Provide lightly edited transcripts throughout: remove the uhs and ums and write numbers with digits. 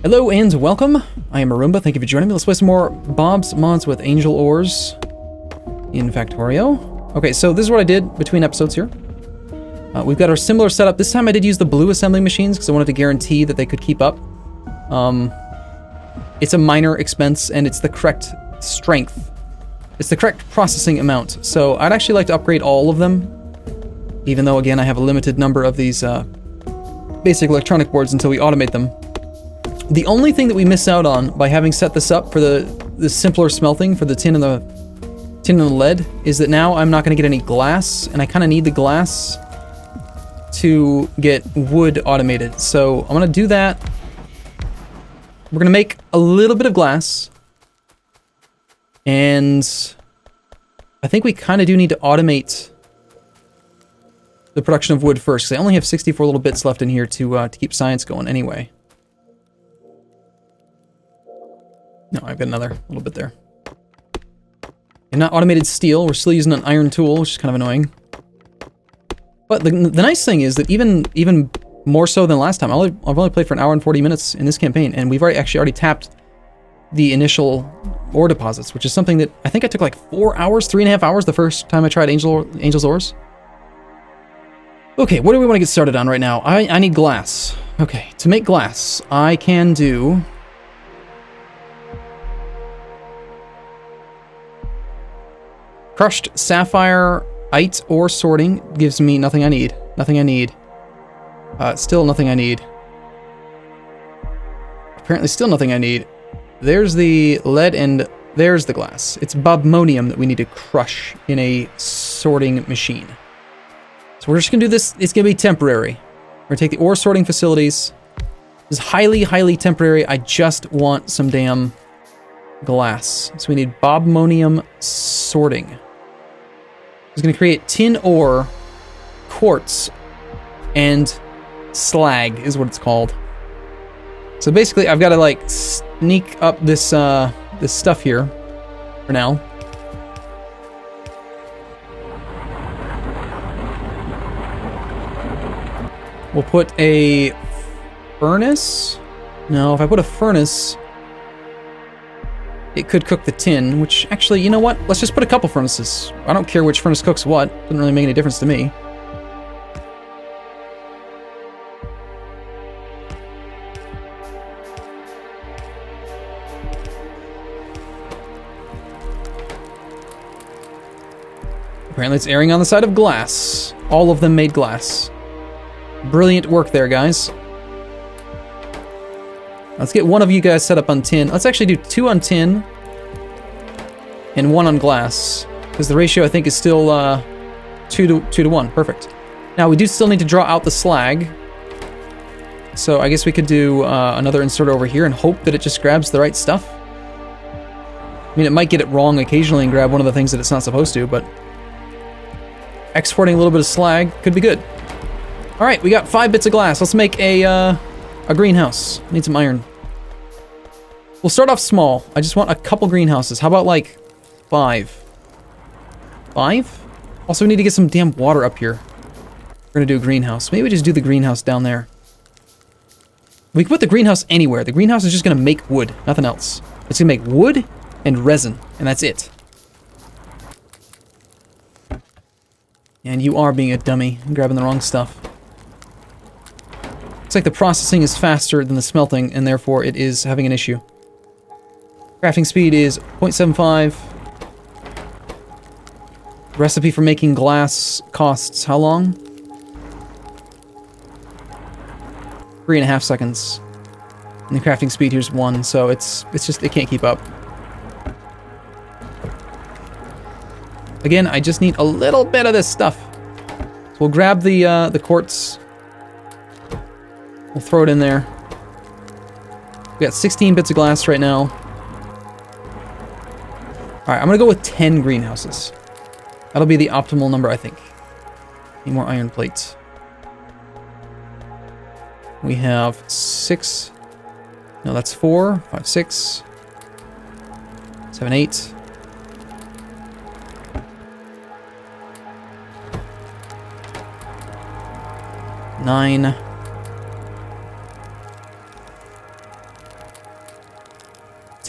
Hello and welcome. I am Arumba. Thank you for joining me. Let's play some more Bob's Mods with Angel Ores in Factorio. Okay, so this is what I did between episodes here. We've got our similar setup. This time I did use the blue assembling machines because I wanted to guarantee that they could keep up. It's a minor expense and it's the correct strength. It's the correct processing amount. So I'd actually like to upgrade all of them, even though again I have a limited number of these basic electronic boards until we automate them. The only thing that we miss out on by having set this up for the simpler smelting for the tin and the lead is that now I'm not going to get any glass, and I kind of need the glass to get wood automated. So I'm going to do that. We're going to make a little bit of glass, and I think we kind of do need to automate the production of wood first, because I only have 64 little bits left in here to keep science going anyway. No, I've got another little bit there. And not automated steel. We're still using an iron tool, which is kind of annoying. But the nice thing is that even more so than last time, I've only played for an hour and 40 minutes in this campaign, and we've already tapped the initial ore deposits, which is something that I think I took like 4 hours, 3.5 hours the first time I tried Angel's Ores. Okay, what do we want to get started on right now? I need glass. Okay, to make glass, I can do... Crushed sapphire-ite ore sorting gives me nothing I need. Nothing I need. Still nothing I need. Apparently still nothing I need. There's the lead and there's the glass. It's bobmonium that we need to crush in a sorting machine. So we're just gonna do this. It's gonna be temporary. We're gonna take the ore sorting facilities. This is highly, highly temporary. I just want some damn glass. So we need bobmonium sorting. It's going to create tin ore, quartz, and slag is what it's called. So basically, I've got to like sneak up this this stuff here for now. We'll put a furnace. No, if I put a furnace, it could cook the tin, which actually, you know what? Let's just put a couple furnaces. I don't care which furnace cooks what. Doesn't really make any difference to me. Apparently it's erring on the side of glass. All of them made glass. Brilliant work there, guys. Let's get one of you guys set up on tin. Let's actually do 2 on tin and 1 on glass, because the ratio I think is still 2 to 1. Perfect. Now we do still need to draw out the slag, so I guess we could do another insert over here and hope that it just grabs the right stuff. I mean, it might get it wrong occasionally and grab one of the things that it's not supposed to, but exporting a little bit of slag could be good. All right, we got 5 bits of glass. Let's make a greenhouse. Need some iron. We'll start off small. I just want a couple greenhouses. How about like 5? 5? Also, we need to get some damn water up here. We're gonna do a greenhouse. Maybe we just do the greenhouse down there. We can put the greenhouse anywhere. The greenhouse is just gonna make wood, nothing else. It's gonna make wood and resin, and that's it. And you are being a dummy and grabbing the wrong stuff. Looks like the processing is faster than the smelting, and therefore it is having an issue. Crafting speed is 0.75. Recipe for making glass costs how long? 3.5 seconds. And the crafting speed here's 1, so it's just, it can't keep up. Again, I just need a little bit of this stuff. So we'll grab the quartz. We'll throw it in there. We got 16 bits of glass right now. Alright, I'm gonna go with 10 greenhouses. That'll be the optimal number, I think. Need more iron plates. We have 6. No, that's 4, 5, 6, 7, 8. 9.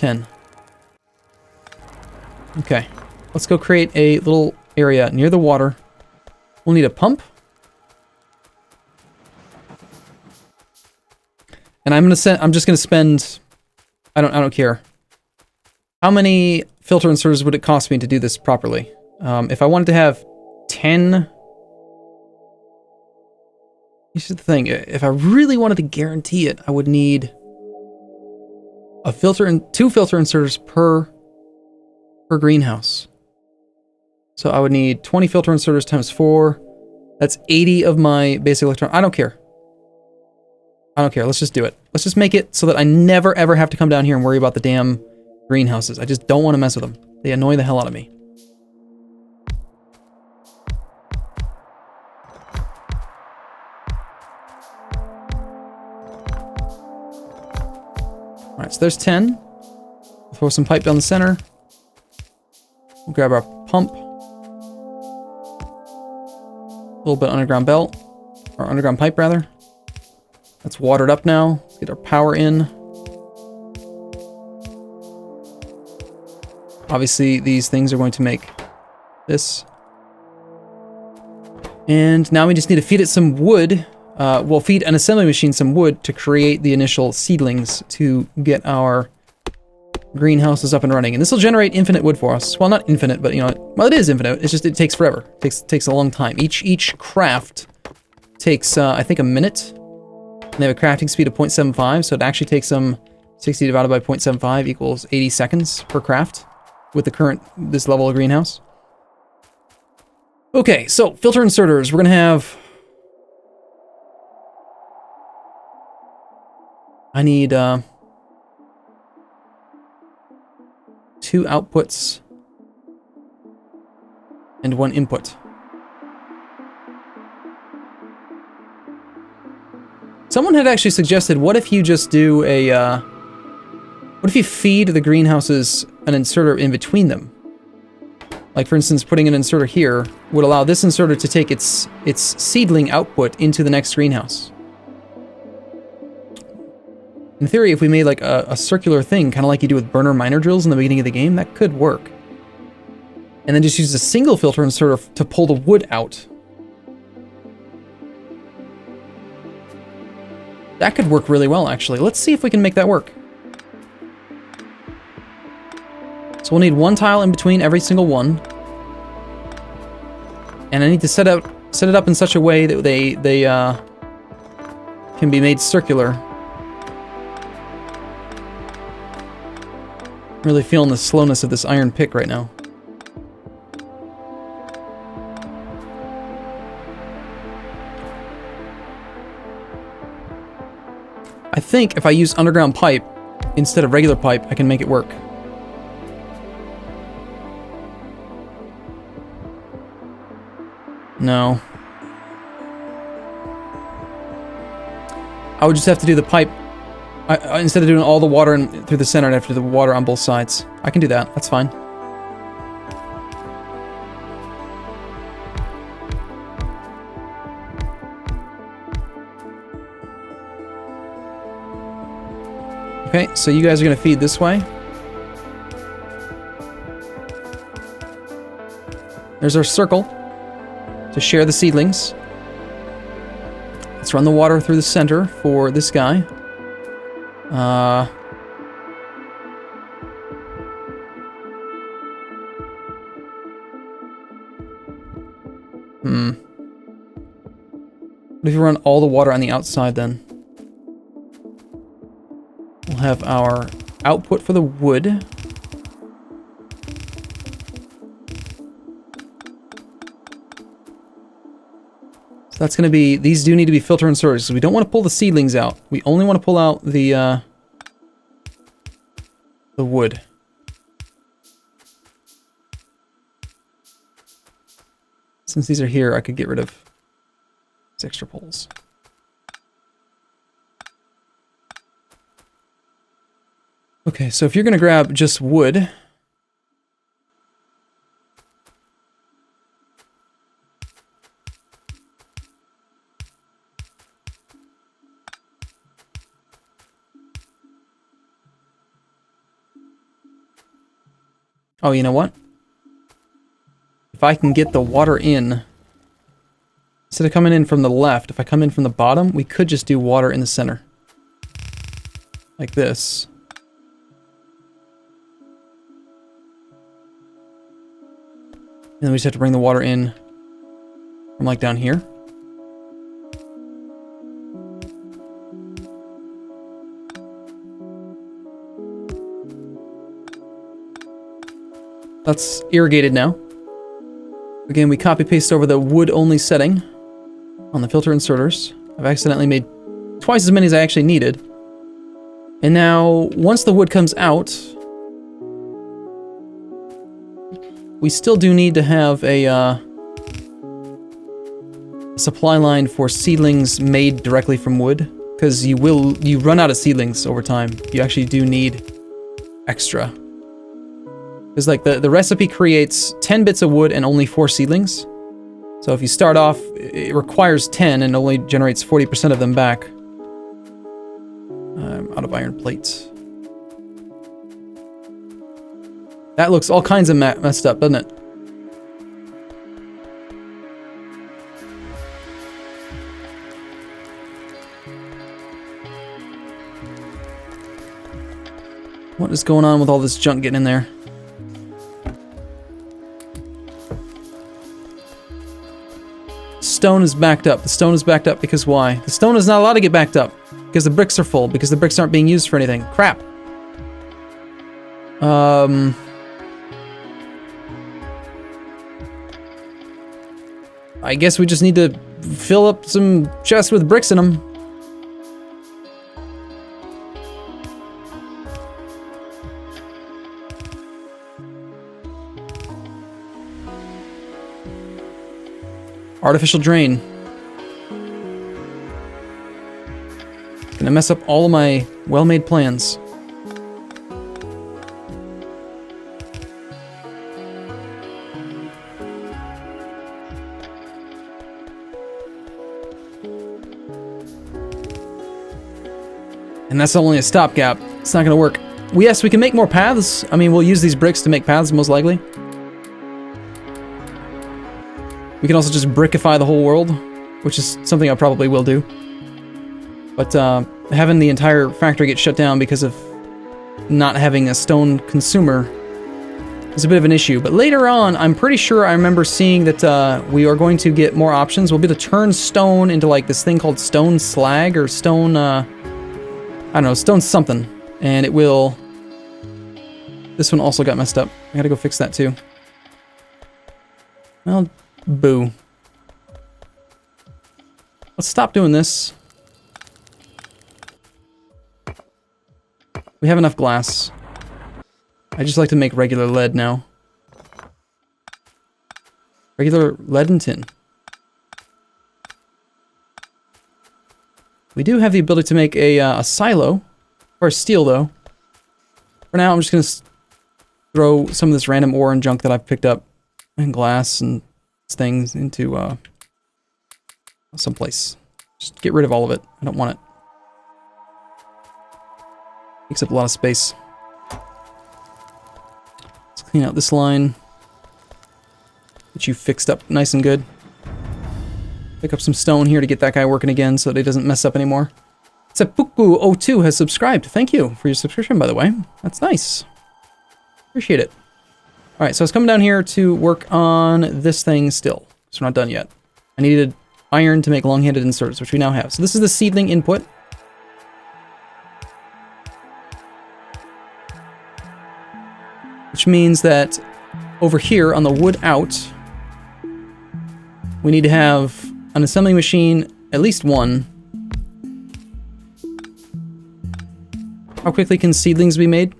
10. Okay. Let's go create a little area near the water. We'll need a pump. And I'm just gonna spend, I don't care. How many filter inserters would it cost me to do this properly? If I wanted to have 10, this is the thing, if I really wanted to guarantee it, I would need a filter and 2 filter inserters per greenhouse. So I would need 20 filter inserters times 4. That's 80 of my basic electron. I don't care. Let's just do it. Let's just make it so that I never ever have to come down here and worry about the damn greenhouses. I just don't want to mess with them. They annoy the hell out of me. Alright, so there's 10. We'll throw some pipe down the center. We'll grab our pump. A little bit of underground belt. Or underground pipe, rather. That's watered up now. Let's get our power in. Obviously, these things are going to make this. And now we just need to feed it some wood. We'll feed an assembly machine some wood to create the initial seedlings to get our greenhouses up and running. And this will generate infinite wood for us. Well, not infinite, but well, it is infinite. It's just it takes forever. It takes a long time. Each craft takes, I think, a minute. And they have a crafting speed of 0.75, so it actually takes them 60 divided by 0.75 equals 80 seconds per craft with this level of greenhouse. Okay, so filter inserters. We're going to have... I need 2 outputs and 1 input. Someone had actually suggested, what if you just do a, what if you feed the greenhouses an inserter in between them? Like, for instance, putting an inserter here would allow this inserter to take its seedling output into the next greenhouse. In theory, if we made like a circular thing, kind of like you do with burner miner drills in the beginning of the game, that could work. And then just use a single filter inserter to pull the wood out. That could work really well, actually. Let's see if we can make that work. So we'll need 1 tile in between every single one. And I need to set it up in such a way that they can be made circular. I'm really feeling the slowness of this iron pick right now. I think if I use underground pipe instead of regular pipe, I can make it work. No. I would just have to do the pipe. Instead of doing all the water through the center, I'd have to do the water on both sides. I can do that. That's fine. Okay, so you guys are going to feed this way. There's our circle to share the seedlings. Let's run the water through the center for this guy. What if you run all the water on the outside then? We'll have our output for the wood. So that's going to be, these do need to be filter inserters, so we don't want to pull the seedlings out. We only want to pull out the wood. Since these are here, I could get rid of these extra poles. Okay, so if you're going to grab just wood, Oh, you know what? If I can get the water in, instead of coming in from the left, if I come in from the bottom, we could just do water in the center. Like this. And then we just have to bring the water in from like down here. That's irrigated now. Again, we copy paste over the wood only setting on the filter inserters. I've accidentally made twice as many as I actually needed. And now, once the wood comes out, we still do need to have a supply line for seedlings made directly from wood, because you run out of seedlings over time. You actually do need extra. Because like the recipe creates 10 bits of wood and only 4 seedlings. So if you start off, it requires 10 and only generates 40% of them back. I'm out of iron plates. That looks all kinds of messed up, doesn't it? What is going on with all this junk getting in there? Stone is backed up. The stone is backed up because why? The stone is not allowed to get backed up. Because the bricks are full. Because the bricks aren't being used for anything. Crap. I guess we just need to fill up some chests with bricks in them. Artificial drain. Gonna mess up all of my well-made plans. And that's only a stopgap. It's not gonna work. Yes, we can make more paths. I mean, we'll use these bricks to make paths, most likely. We can also just brickify the whole world, which is something I probably will do. But having the entire factory get shut down because of not having a stone consumer is a bit of an issue. But later on, I'm pretty sure I remember seeing that we are going to get more options. We'll be able to turn stone into like this thing called stone slag or stone, I don't know, stone something. And it will... This one also got messed up. I gotta go fix that too. Well... Boo. Let's stop doing this. We have enough glass. I just like to make regular lead now. Regular lead and tin. We do have the ability to make a silo. Or steel, though. For now, I'm just going to throw some of this random ore and junk that I've picked up. And glass and... things into someplace. Just get rid of all of it. I don't want it. Takes up a lot of space. Let's clean out this line. Get you fixed up nice and good. Pick up some stone here to get that guy working again so that he doesn't mess up anymore. Seppuku02 has subscribed. Thank you for your subscription, by the way. That's nice. Appreciate it. Alright, so I was coming down here to work on this thing still. So we're not done yet. I needed iron to make long-handed inserts, which we now have. So this is the seedling input. Which means that over here on the wood out, we need to have an assembling machine, at least one. How quickly can seedlings be made?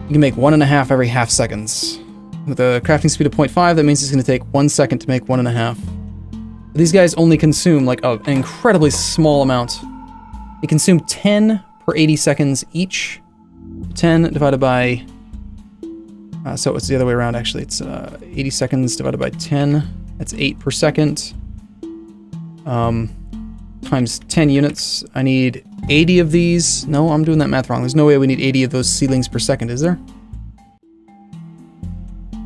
You can make 1.5 every half seconds. With a crafting speed of 0.5, that means it's going to take 1 second to make 1.5. These guys only consume like an incredibly small amount. They consume 10 per 80 seconds each. 10 divided by... so it's the other way around, actually. It's 80 seconds divided by 10. That's 8 per second. times 10 units. I need 80 of these. No, I'm doing that math wrong. There's no way we need 80 of those seedlings per second, is there?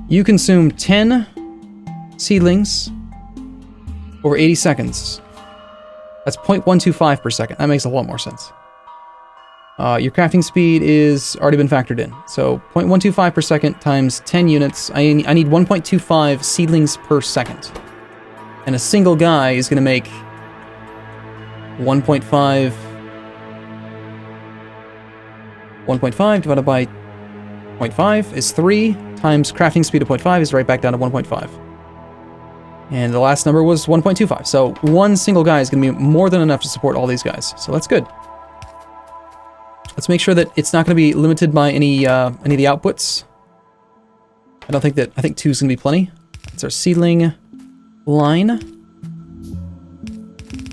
You consume 10 seedlings over 80 seconds. That's 0.125 per second. That makes a lot more sense. Your crafting speed is already been factored in. So 0.125 per second times 10 units. I need 1.25 seedlings per second. And a single guy is going to make 1.5 divided by 0.5 is 3 times crafting speed of 0.5 is right back down to 1.5. And the last number was 1.25. So one single guy is going to be more than enough to support all these guys. So that's good. Let's make sure that it's not going to be limited by any of the outputs. I think 2 is going to be plenty. That's our seedling line.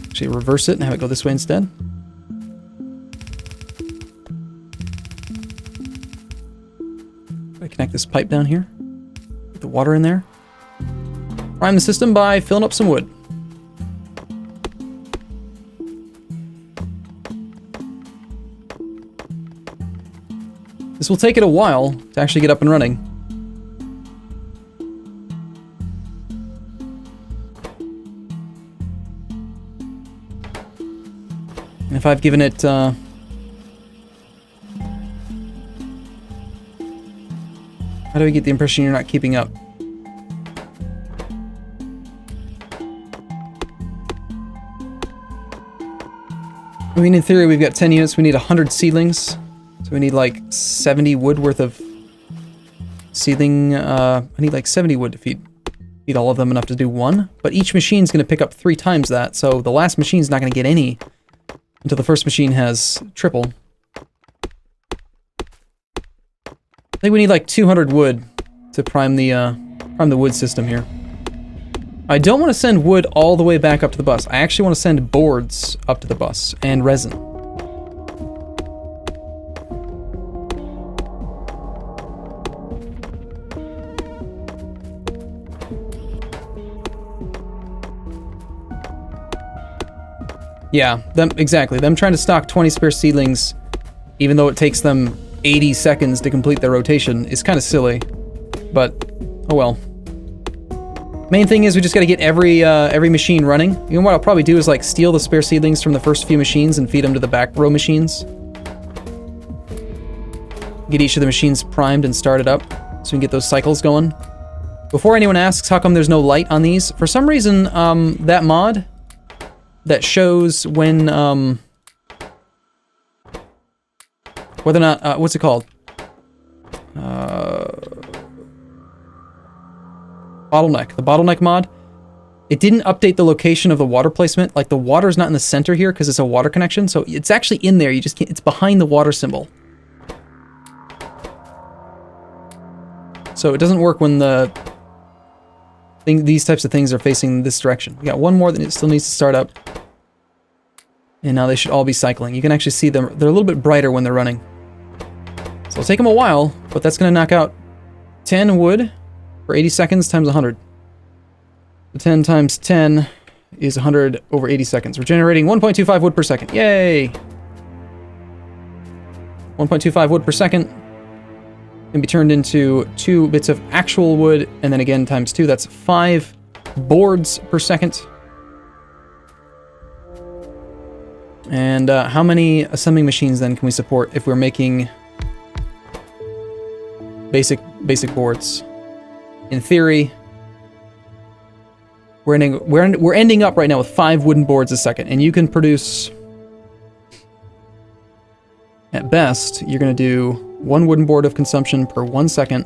Actually, reverse it and have it go this way instead. I connect this pipe down here. Put the water in there. Prime the system by filling up some wood. This will take it a while to actually get up and running. And if I've given it... How do we get the impression you're not keeping up? I mean, in theory, we've got 10 units. We need 100 seedlings. So we need like 70 wood worth of seedling. I need like 70 wood to feed all of them enough to do one. But each machine's going to pick up 3 times that. So the last machine's not going to get any until the first machine has triple. I think we need like 200 wood to prime the wood system here. I don't want to send wood all the way back up to the bus. I actually want to send boards up to the bus and resin. Yeah, exactly. Them trying to stock 20 spare seedlings, even though it takes them 80 seconds to complete their rotation, is kind of silly. But, oh well. Main thing is we just got to get every machine running. You know what I'll probably do is like steal the spare seedlings from the first few machines and feed them to the back row machines. Get each of the machines primed and started up so we can get those cycles going. Before anyone asks how come there's no light on these, for some reason that mod that shows when whether or not what's it called? Bottleneck. The bottleneck mod. It didn't update the location of the water placement. Like the water's not in the center here because it's a water connection. So it's actually in there. You just can't. It's behind the water symbol. So it doesn't work when these types of things are facing this direction. We got one more that it still needs to start up. And now they should all be cycling. You can actually see them. They're a little bit brighter when they're running. So it'll take them a while, but that's going to knock out 10 wood for 80 seconds times 100. So 10 times 10 is 100 over 80 seconds. We're generating 1.25 wood per second. Yay! 1.25 wood per second can be turned into 2 bits of actual wood, and then again times 2. That's 5 boards per second. And how many assembling machines then can we support if we're making basic boards? In theory, we're ending up right now with 5 wooden boards a second, and you can produce, at best, you're going to do 1 wooden board of consumption per 1 second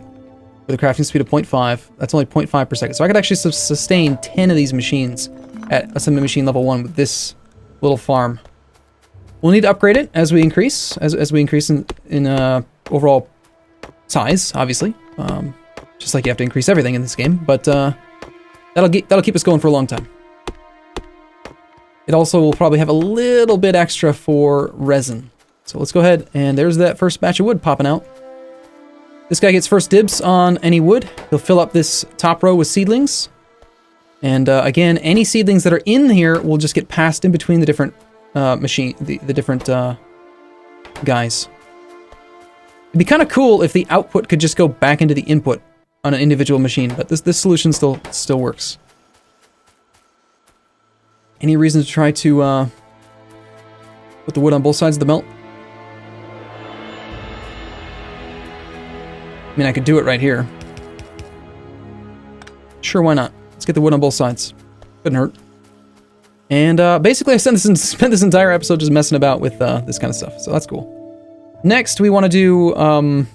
with a crafting speed of 0.5. That's only 0.5 per second. So I could actually sustain 10 of these machines at assembly machine level 1 with this little farm. We'll need to upgrade it as we increase, as we increase in overall size, obviously. Just like you have to increase everything in this game, but that'll keep us going for a long time. It also will probably have a little bit extra for resin. So let's go ahead, and there's that first batch of wood popping out. This guy gets first dibs on any wood. He'll fill up this top row with seedlings, And again, any seedlings that are in here will just get passed in between the different the different guys. It'd be kind of cool if the output could just go back into the input on an individual machine, but this solution still works. Any reason to try to put the wood on both sides of the melt? I mean, I could do it right here. Sure, why not? Let's get the wood on both sides. Couldn't hurt. And basically, I spent this entire episode just messing about with this kind of stuff, so that's cool. Next, we want to do an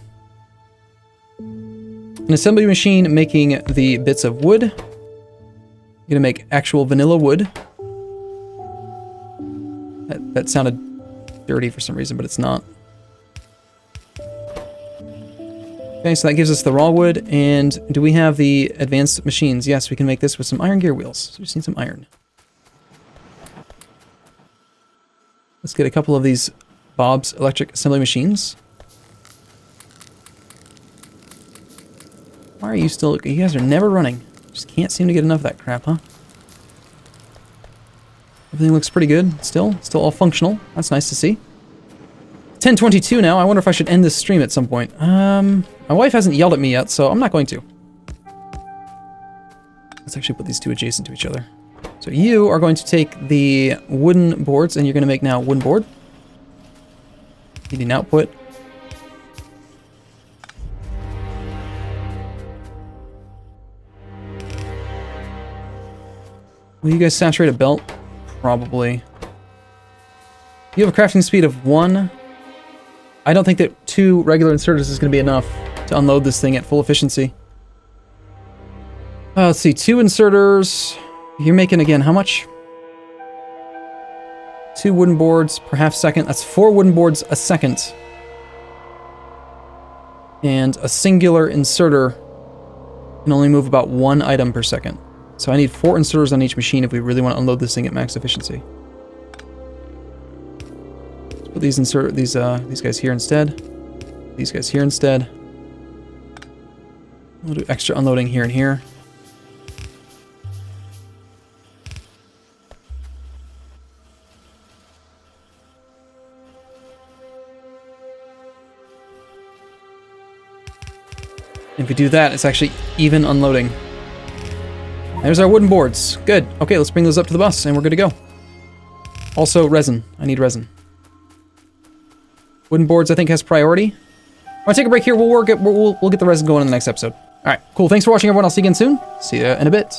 assembly machine making the bits of wood. I'm gonna make actual vanilla wood. That sounded dirty for some reason, but it's not. Okay, so that gives us the raw wood, and do we have the advanced machines? Yes, we can make this with some iron gear wheels. So we just need some iron. Let's get a couple of these Bob's electric assembly machines. Why are you still... You guys are never running. Just can't seem to get enough of that crap, huh? Everything looks pretty good still. Still all functional. That's nice to see. 10:22 now. I wonder if I should end this stream at some point. My wife hasn't yelled at me yet, so I'm not going to. Let's actually put these two adjacent to each other. So you are going to take the wooden boards, and you're going to make now a wooden board. Needing output. Will you guys saturate a belt? Probably. You have a crafting speed of 1. I don't think that 2 regular inserters is going to be enough to unload this thing at full efficiency. Let's see, 2 inserters. You're making, again, how much? 2 wooden boards per half second. That's 4 wooden boards a second. And a singular inserter can only move about 1 item per second. So I need 4 inserters on each machine if we really want to unload this thing at max efficiency. Let's put these guys here instead. These guys here instead. We'll do extra unloading here and here. If we do that, it's actually even unloading. There's our wooden boards. Good. Okay, let's bring those up to the bus, and we're good to go. Also, resin. I need resin. Wooden boards, I think, has priority. I'm gonna take a break here. We'll get the resin going in the next episode. All right, cool. Thanks for watching, everyone. I'll see you again soon. See you in a bit.